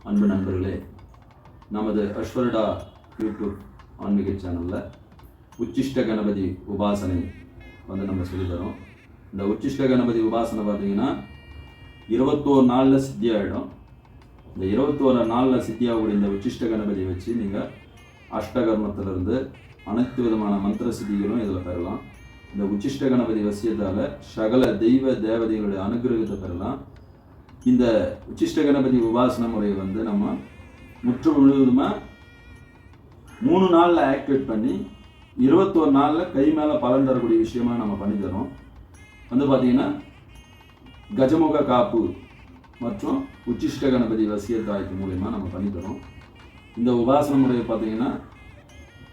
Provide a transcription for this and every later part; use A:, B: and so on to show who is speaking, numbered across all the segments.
A: அன்பு நண்பர்களே, நமது அஸ்வர்டா யூடியூப் ஆன்மீக சேனலில் உச்சிஷ்ட கணபதி உபாசனை நம்ம சொல்லித்தரோம். இந்த உச்சிஷ்ட கணபதி உபாசனை பார்த்தீங்கன்னா 21 நாளில் சித்தி ஆகிடும். இந்த 21 நாளில் சித்தியாகக்கூடிய இந்த உச்சிஷ்ட கணபதி வச்சு நீங்கள் அஷ்டகர்மத்திலிருந்து அனைத்து விதமான மந்திர சித்திகளும் இதில் பெறலாம். இந்த உச்சிஷ்ட கணபதி வசியத்தால் சகல தெய்வ தேவதைகளுடைய அனுகிரகத்தை பெறலாம். இந்த உச்சிஷ்ட கணபதி உபாசன முறையை நம்ம முழுவதுமாக 3 நாளில் ஆக்டிவேட் பண்ணி 21 நாளில் கை மேலே பலன் தரக்கூடிய விஷயமா நம்ம பண்ணித்தரோம். பார்த்தீங்கன்னா கஜமுக காப்பு மற்றும் உச்சிஷ்ட கணபதி வசியத்தாய்க்கு மூலயமா நம்ம பண்ணித்தரோம். இந்த உபாசன முறையை பார்த்தீங்கன்னா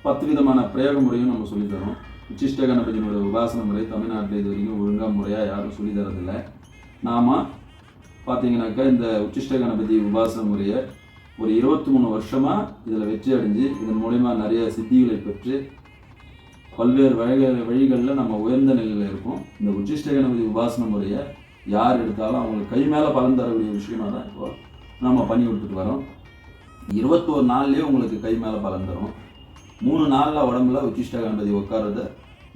A: 10 விதமான பிரயோக முறையும் நம்ம சொல்லித்தரோம். உச்சிஷ்ட கணபதியினுடைய உபாசன முறை தமிழ்நாட்டில் இது வரைக்கும் ஒழுங்காக முறையாக யாரும் சொல்லித்தரதில்லை. நாம் பார்த்தீங்கன்னாக்கா இந்த உச்சிஷ்ட கணபதி உபாசன முறையை ஒரு 23 வருஷமாக இதில் வெற்றி அடைஞ்சு இதன் மூலயமா நிறைய சித்திகளை பெற்று பல்வேறு வழிகளில் நம்ம உயர்ந்த நிலையில் இருக்கோம். இந்த உச்சிஷ்ட கணபதி உபாசன முறையை யார் எடுத்தாலும் அவங்களுக்கு கை மேலே பலன் தரக்கூடிய விஷயமாக தான் இப்போ நம்ம பண்ணி கொடுத்துட்டு வரோம். 21 நாள்லேயே உங்களுக்கு கை மேலே பலன் தரும். 3 நாளில் உடம்புல உச்சிஷ்ட கணபதி உட்காரத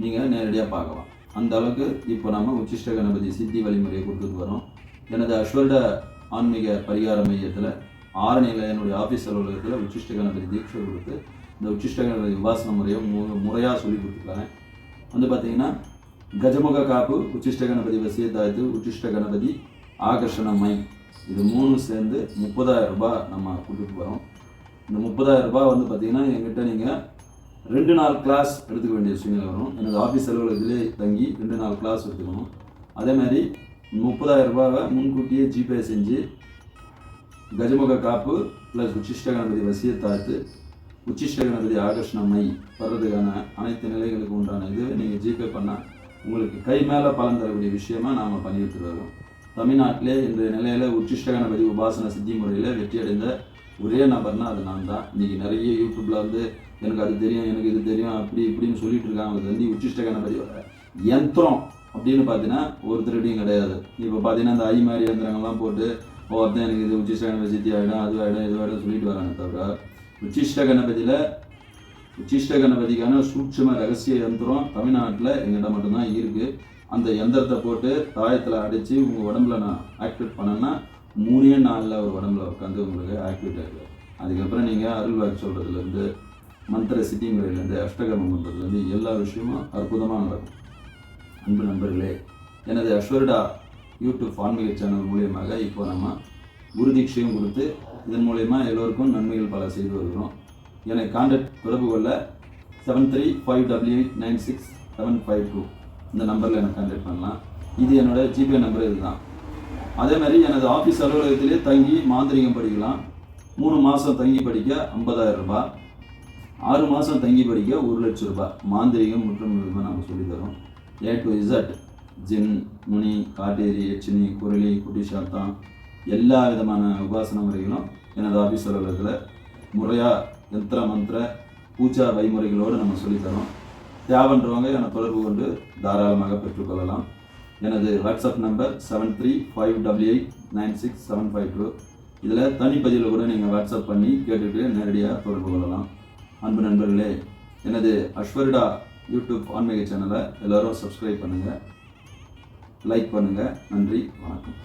A: நீங்கள் நேரடியாக பார்க்கலாம். அந்த அளவுக்கு இப்போ நம்ம உச்சிஷ்ட கணபதி சித்தி வழிமுறையை கொடுத்துட்டு வரோம். எனது அஸ்வர்ட ஆன்மீக பரிகார மையத்தில் ஆரணியில் என்னுடைய ஆஃபீஸ் அலுவலகத்தில் உச்சிஷ்ட கணபதி தீட்சை கொடுத்து இந்த உச்சிஷ்ட கணபதி உபாசன முறையை முறையாக சொல்லி கொடுத்துருக்காங்க. பார்த்தீங்கன்னா கஜமுக காப்பு, உச்சிஷ்ட கணபதி வசியத்தாய்த்து, உச்சிஷ்ட கணபதி ஆகர்ஷண மை, இது 3 சேர்ந்து 30,000 ரூபாய் நம்ம கொடுத்துட்டு வரோம். இந்த 30,000 ரூபாய் பார்த்தீங்கன்னா எங்கிட்ட நீங்கள் 2 நாள் கிளாஸ் எடுத்துக்க வேண்டிய சூழ்நிலை வரும். எனது ஆஃபீஸ் அலுவலகத்திலே தங்கி 2 நாள் கிளாஸ் எடுத்துக்கணும். அதேமாதிரி 30,000 ரூபாவை முன்கூட்டியே ஜிபே செஞ்சு கஜமுக காப்பு ப்ளஸ் உச்சிஷ்ட கணபதி வசியத்தாய்த்து, உச்சிஷ்ட கணபதி ஆகர்ஷண மை வர்றதுக்கான அனைத்து நிலைகளுக்கு உண்டான இது நீங்கள் ஜிபே பண்ணால் உங்களுக்கு கை மேலே பலன் தரக்கூடிய விஷயமா நாம் பண்ணிட்டு வரோம். தமிழ்நாட்டிலே இன்றைய நிலையில் உச்சிஷ்ட கணபதி உபாசன சித்தி முறையில் வெற்றி அடைந்த ஒரே நபர்னால் அது நான் தான். இன்றைக்கி நிறைய யூடியூப்பில் எனக்கு அது தெரியும், எனக்கு இது தெரியும், அப்படி இப்படின்னு சொல்லிட்டு இருக்காங்க. அது உச்சிஷ்ட கணபதியோட யந்திரம் அப்படின்னு பார்த்தீங்கன்னா ஒருத்தருடையும் கிடையாது. இப்போ பார்த்தீங்கன்னா இந்த ஐ மாதிரி யந்திரங்கள்லாம் போட்டு ஒருத்தன் எனக்கு இது உச்சிஷ்ட கணபதி சித்தி ஆகிடும், அது ஆகிடும், இது ஆகிடும் சொல்லிட்டு வராங்க. தவிர உச்சிஷ்ட கணபதிக்கான சூட்சும ரகசிய யந்திரம் தமிழ்நாட்டில் எங்கிட்ட மட்டும்தான் இருக்குது. அந்த யந்திரத்தை போட்டு தாயத்தில் அடித்து உங்கள் உடம்புல நான் ஆக்டிவேட் பண்ணேன்னா 3 நாளில் ஒரு உடம்புல உட்காந்து உங்களுக்கு ஆக்டிவேட் ஆகிடுது. அதுக்கப்புறம் நீங்கள் அருள் வாக்கு சொல்கிறதுலேருந்து மந்திர சித்தி முறையிலேருந்து அஷ்டகர்ம மந்திரத்துலேருந்து எல்லா விஷயமும் அற்புதமாக நடக்கும். அன்பு நண்பர்களே, எனது அஸ்வர்டா யூடியூப் ஆன்மீக சேனல் மூலியமாக இப்போ நம்ம குரு தீட்சையும் கொடுத்து இதன் மூலயமா எல்லோருக்கும் நன்மைகள் பல செய்து வருகிறோம். எனக்கு கான்டாக்ட் தொடர்பு கொள்ள 7358967752 இந்த நம்பரில் எனக்கு கான்டாக்ட் பண்ணலாம். இது என்னோட ஜிபே நம்பர் இதுதான். அதே மாதிரி எனது ஆஃபீஸ் அலுவலகத்திலே தங்கி மாந்திரிகம் படிக்கலாம். 3 மாதம் தங்கி படிக்க 50,000 ரூபாய், 6 மாதம் தங்கி படிக்க 1,00,000 ரூபாய் மாந்திரிகம் முற்றும் நம்ம சொல்லித்தரோம். A to Z, ஜின், முனி, காட்டேரி, யட்சினி, குரலி, குட்டி சாத்தான் எல்லா விதமான உபாசன முறைகளும் எனது ஆஃபீஸ் அலுவலகத்தில் முறையாக யந்திர மந்திர பூஜா வைமுறைகளோடு நம்ம சொல்லித்தரோம். தேவைன்றவங்க என்னை தொடர்பு கொண்டு தாராளமாக பெற்றுக்கொள்ளலாம். எனது வாட்ஸ்அப் நம்பர் 7358896752. இதில் தனிப்பதிவில் கூட நீங்கள் வாட்ஸ்அப் பண்ணி கேட்டுட்டு நேரடியாக தொடர்பு கொள்ளலாம். அன்பு நண்பர்களே, எனது அஸ்வர்டா யூடியூப் ஆன்மீக சேனலை எல்லோரும் சப்ஸ்கிரைப் பண்ணுங்கள், லைக் பண்ணுங்கள். நன்றி, வணக்கம்.